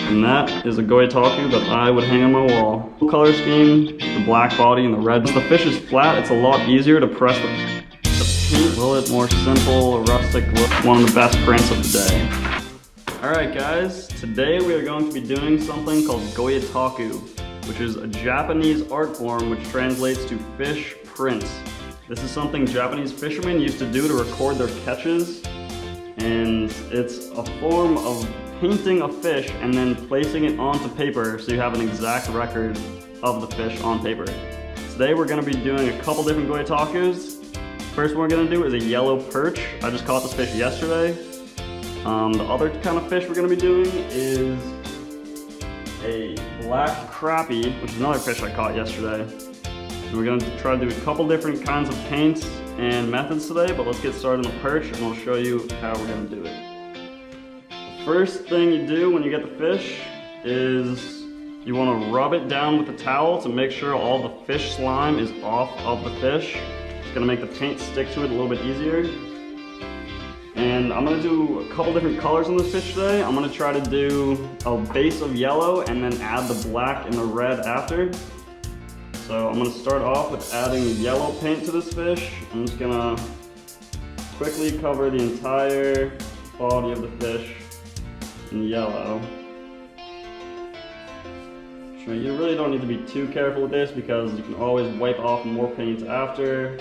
And that is a Goyataku that I would hang on my wall. Color scheme, the black body and the red. Once the fish is flat, it's a lot easier to press the paint. A little bit more simple, rustic look. One of the best prints of the day. Alright guys, today we are going to be doing something called Goyataku, which is a Japanese art form which translates to fish prints. This is something Japanese fishermen used to do to record their catches, and it's a form of painting a fish and then placing it onto paper so you have an exact record of the fish on paper. Today we're going to be doing a couple different Goyatakus. First one we're going to do is a yellow perch. I just caught this fish yesterday. The other kind of fish we're going to be doing is a black crappie, which is another fish I caught yesterday. And we're going to try to do a couple different kinds of paints and methods today, but let's get started on the perch and I'll show you how we're going to do it. First thing you do when you get the fish is you want to rub it down with a towel to make sure all the fish slime is off of the fish. It's going to make the paint stick to it a little bit easier. And I'm going to do a couple different colors on this fish today. I'm going to try to do a base of yellow and then add the black and the red after. So I'm going to start off with adding yellow paint to this fish. I'm just going to quickly cover the entire body of the fish in yellow. So you really don't need to be too careful with this because you can always wipe off more paint after,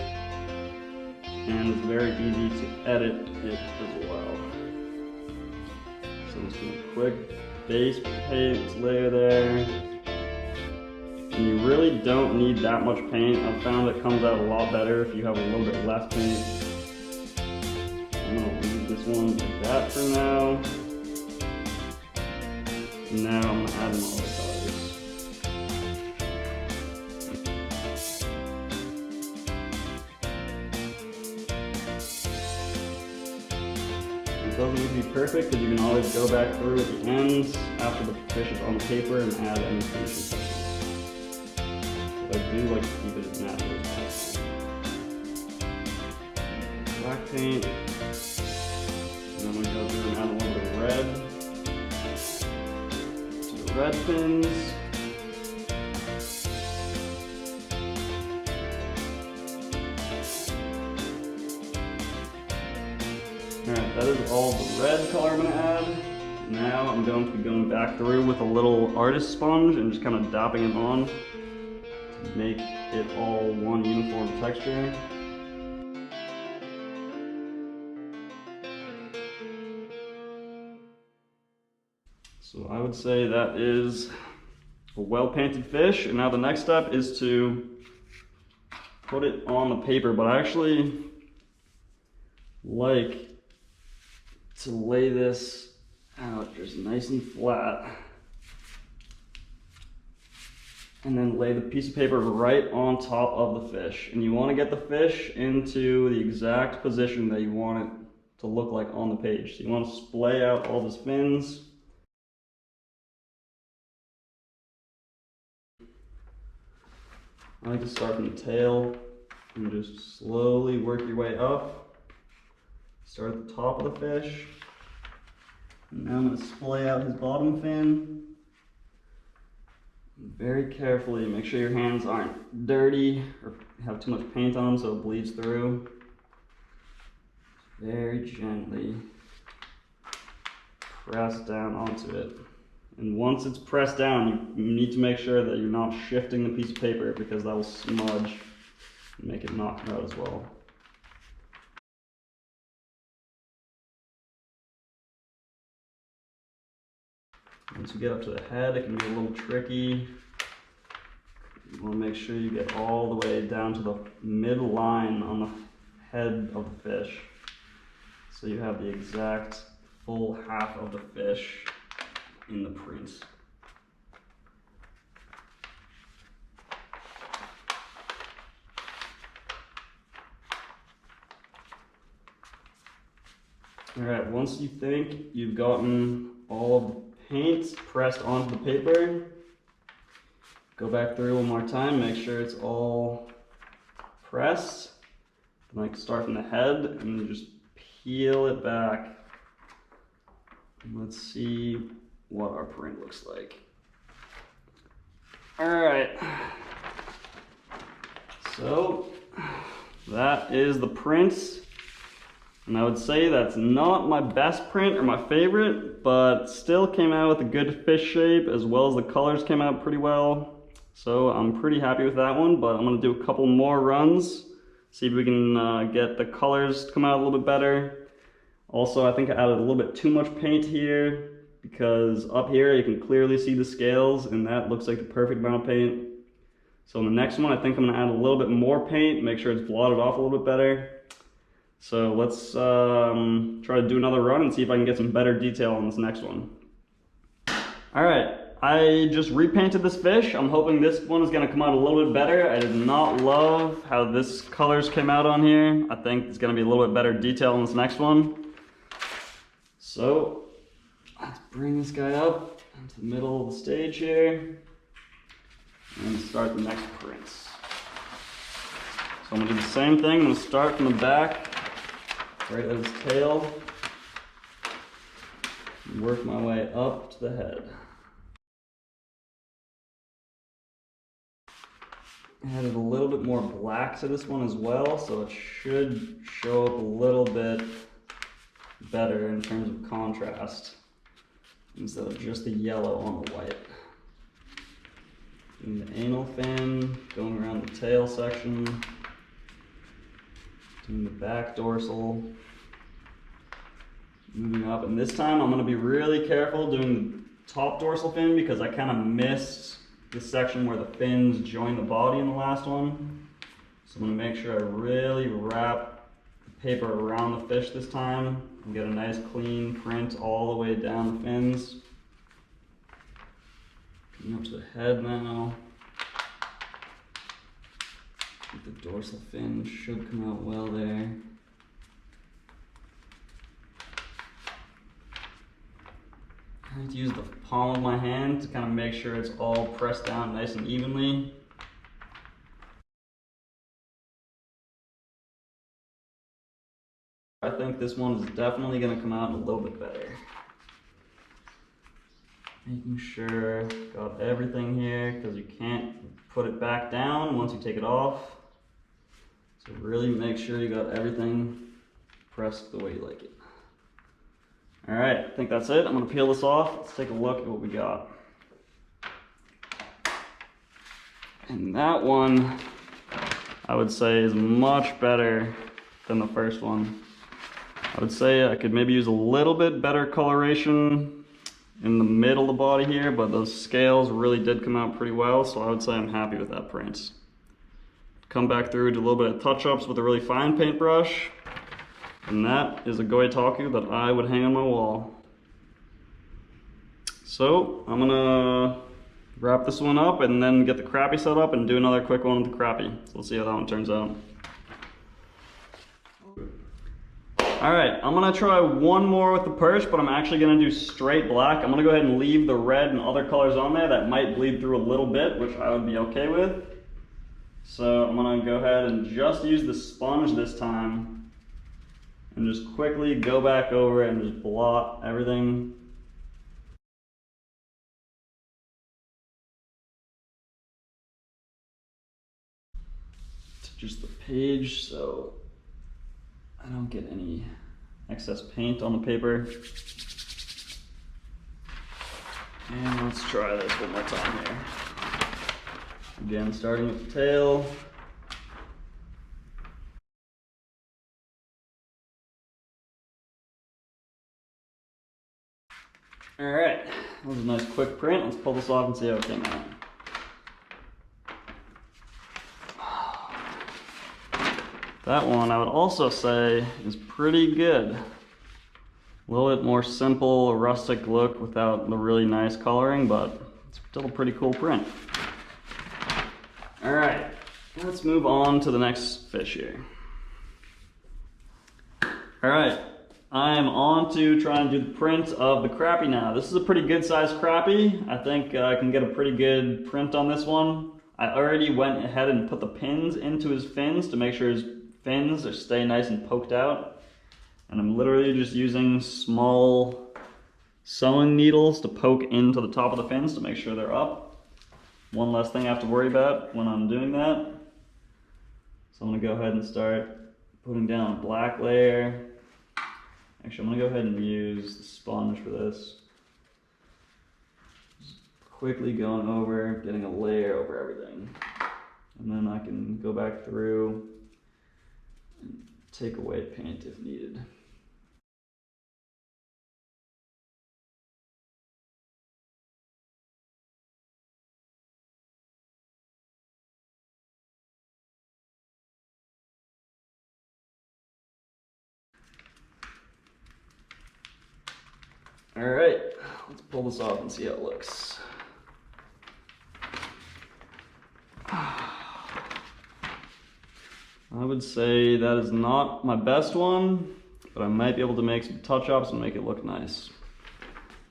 and it's very easy to edit it as well. So I'm just going to quick base paint layer there. And you really don't need that much paint. I've found it comes out a lot better if you have a little bit less paint. I'm going to leave this one like that for now. Now I'm going to add in all the colors. It doesn't need to be perfect because you can always go back through at the ends after the fish is on the paper and add any finishing touches. But I do like to keep it as natural as possible. Black paint. And then I'm going to go through and add a little bit of red. Red pins. Alright, that is all the red color I'm going to add. Now I'm going to be going back through with a little artist sponge and just kind of dapping it on to make it all one uniform texture. So I would say that is a well-painted fish, and now the next step is to put it on the paper, but I actually like to lay this out just nice and flat, and then lay the piece of paper right on top of the fish. And you want to get the fish into the exact position that you want it to look like on the page. So you want to splay out all the fins. I like to start from the tail and just slowly work your way up. Start at the top of the fish. And now I'm going to splay out his bottom fin. Very carefully, make sure your hands aren't dirty or have too much paint on them so it bleeds through. Very gently press down onto it. And once it's pressed down, you need to make sure that you're not shifting the piece of paper because that will smudge and make it not come out as well. Once you get up to the head, it can be a little tricky. You want to make sure you get all the way down to the mid-line on the head of the fish, so you have the exact full half of the fish in the print. Alright, once you think you've gotten all of the paint pressed onto the paper, go back through one more time, make sure it's all pressed. Like start from the head and just peel it back. Let's see what our print looks like. All right, so that is the prints. And I would say that's not my best print or my favorite, but still came out with a good fish shape, as well as the colors came out pretty well. So I'm pretty happy with that one, but I'm gonna do a couple more runs, see if we can get the colors to come out a little bit better. Also, I think I added a little bit too much paint here, because up here you can clearly see the scales, and that looks like the perfect amount of paint. So in the next one, I think I'm gonna add a little bit more paint, make sure it's blotted off a little bit better. So let's try to do another run and see if I can get some better detail on this next one. All right, I just repainted this fish. I'm hoping this one is gonna come out a little bit better. I did not love how this colors came out on here. I think it's gonna be a little bit better detail on this next one. So let's bring this guy up into the middle of the stage here and start the next prints. So I'm gonna do the same thing. I'm gonna start from the back, right at his tail, and work my way up to the head. Added a little bit more black to this one as well, so it should show up a little bit better in terms of contrast, instead of just the yellow on the white. Doing the anal fin, going around the tail section, doing the back dorsal, moving up, and this time I'm going to be really careful doing the top dorsal fin, because I kind of missed the section where the fins join the body in the last one. So I'm going to make sure I really wrap the paper around the fish this time and get a nice clean print all the way down the fins. Coming up to the head now. I think the dorsal fin should come out well there. I like to use the palm of my hand to kind of make sure it's all pressed down nice and evenly. I think this one is definitely going to come out a little bit better. Making sure got everything here, because you can't put it back down once you take it off. So really make sure you got everything pressed the way you like it. All right, I think that's it. I'm gonna peel this off. Let's take a look at what we got. And that one, I would say, is much better than the first one. I would say I could maybe use a little bit better coloration in the middle of the body here, but those scales really did come out pretty well, so I would say I'm happy with that print. Come back through, do a little bit of touch-ups with a really fine paintbrush, and that is a Goyataku that I would hang on my wall. So I'm gonna wrap this one up and then get the crappie set up and do another quick one with the crappie. So we'll see how that one turns out. All right, I'm gonna try one more with the perch, but I'm actually gonna do straight black. I'm gonna go ahead and leave the red and other colors on there that might bleed through a little bit, which I would be okay with. So I'm gonna go ahead and just use the sponge this time and just quickly go back over and just blot everything. To just the page, so I don't get any excess paint on the paper. And let's try this one more time here. Again, starting with the tail. All right, that was a nice quick print. Let's pull this off and see how it came out. That one I would also say is pretty good. A little bit more simple, rustic look without the really nice coloring, but it's still a pretty cool print. All right, let's move on to the next fish here. All right, I am on to trying to do the print of the crappie now. This is a pretty good sized crappie. I think I can get a pretty good print on this one. I already went ahead and put the pins into his fins to make sure his fins are stay nice and poked out. And I'm literally just using small sewing needles to poke into the top of the fins to make sure they're up. One less thing I have to worry about when I'm doing that. So I'm gonna go ahead and start putting down a black layer. Actually, I'm gonna go ahead and use the sponge for this. Just quickly going over, getting a layer over everything. And then I can go back through and take away paint if needed. All right, let's pull this off and see how it looks. I would say that is not my best one, but I might be able to make some touch-ups and make it look nice.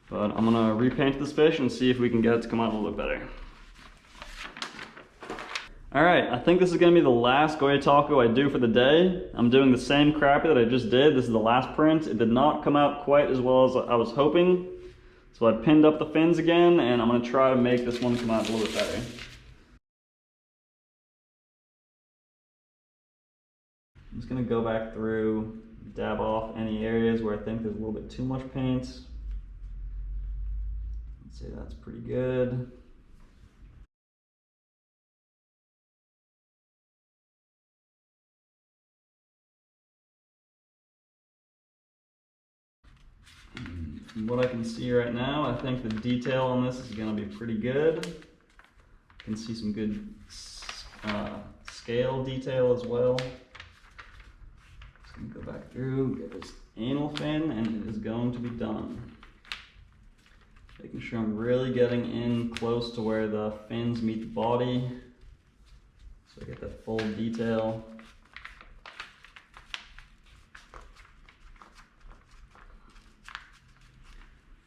But I'm gonna repaint this fish and see if we can get it to come out a little bit better. All right, I think this is gonna be the last Goyataku I do for the day. I'm doing the same crappie that I just did. This is the last print. It did not come out quite as well as I was hoping. So I pinned up the fins again, and I'm gonna try to make this one come out a little bit better. I'm just gonna go back through, dab off any areas where I think there's a little bit too much paint. I'd say that's pretty good. From what I can see right now, I think the detail on this is gonna be pretty good. I can see some good scale detail as well. Go back through, get this anal fin, and it is going to be done. Making sure I'm really getting in close to where the fins meet the body, so I get that full detail.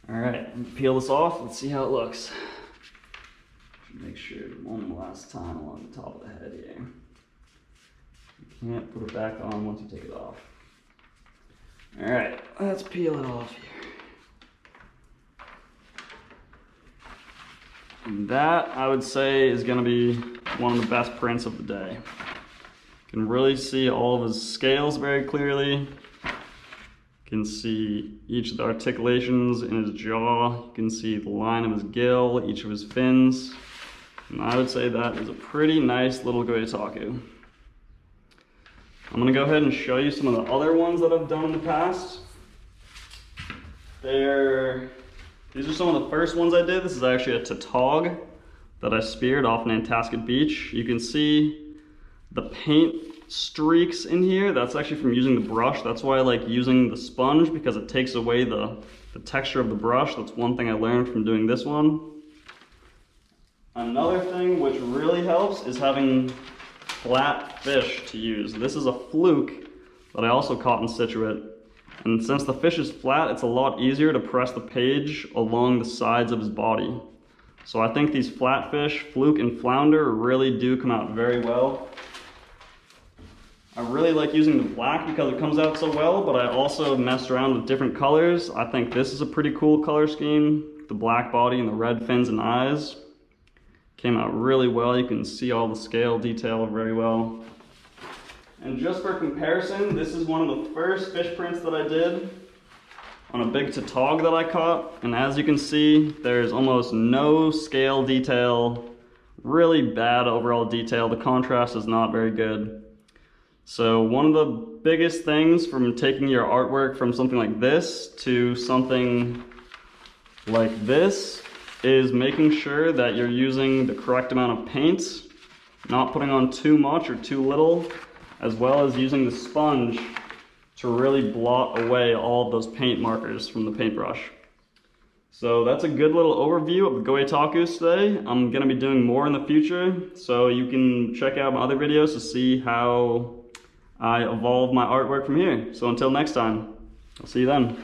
All right, I'm gonna peel this off. Let's see how it looks. Make sure one last time along the top of the head here. You can't put it back on once you take it off. All right, let's peel it off here. And that, I would say, is gonna be one of the best prints of the day. You can really see all of his scales very clearly. You can see each of the articulations in his jaw. You can see the line of his gill, each of his fins. And I would say that is a pretty nice little Goyataku. I'm gonna go ahead and show you some of the other ones that I've done in the past. These are some of the first ones I did. This is actually a tautog that I speared off Nantasket Beach. You can see the paint streaks in here. That's actually from using the brush. That's why I like using the sponge, because it takes away the texture of the brush. That's one thing I learned from doing this one. Another thing which really helps is having flat fish to use. This is a fluke that I also caught in Situate. And since the fish is flat, it's a lot easier to press the page along the sides of his body. So I think these flat fish, fluke and flounder, really do come out very well. I really like using the black because it comes out so well, but I also messed around with different colors. I think this is a pretty cool color scheme. The black body and the red fins and eyes. Came out really well. You can see all the scale detail very well. And just for comparison, this is one of the first fish prints that I did on a big tautog that I caught. And as you can see, there's almost no scale detail, really bad overall detail. The contrast is not very good. So one of the biggest things from taking your artwork from something like this to something like this is making sure that you're using the correct amount of paint, not putting on too much or too little, as well as using the sponge to really blot away all of those paint markers from the paintbrush. So that's a good little overview of the Goyatakus today. I'm gonna be doing more in the future, so you can check out my other videos to see how I evolve my artwork from here. So until next time, I'll see you then.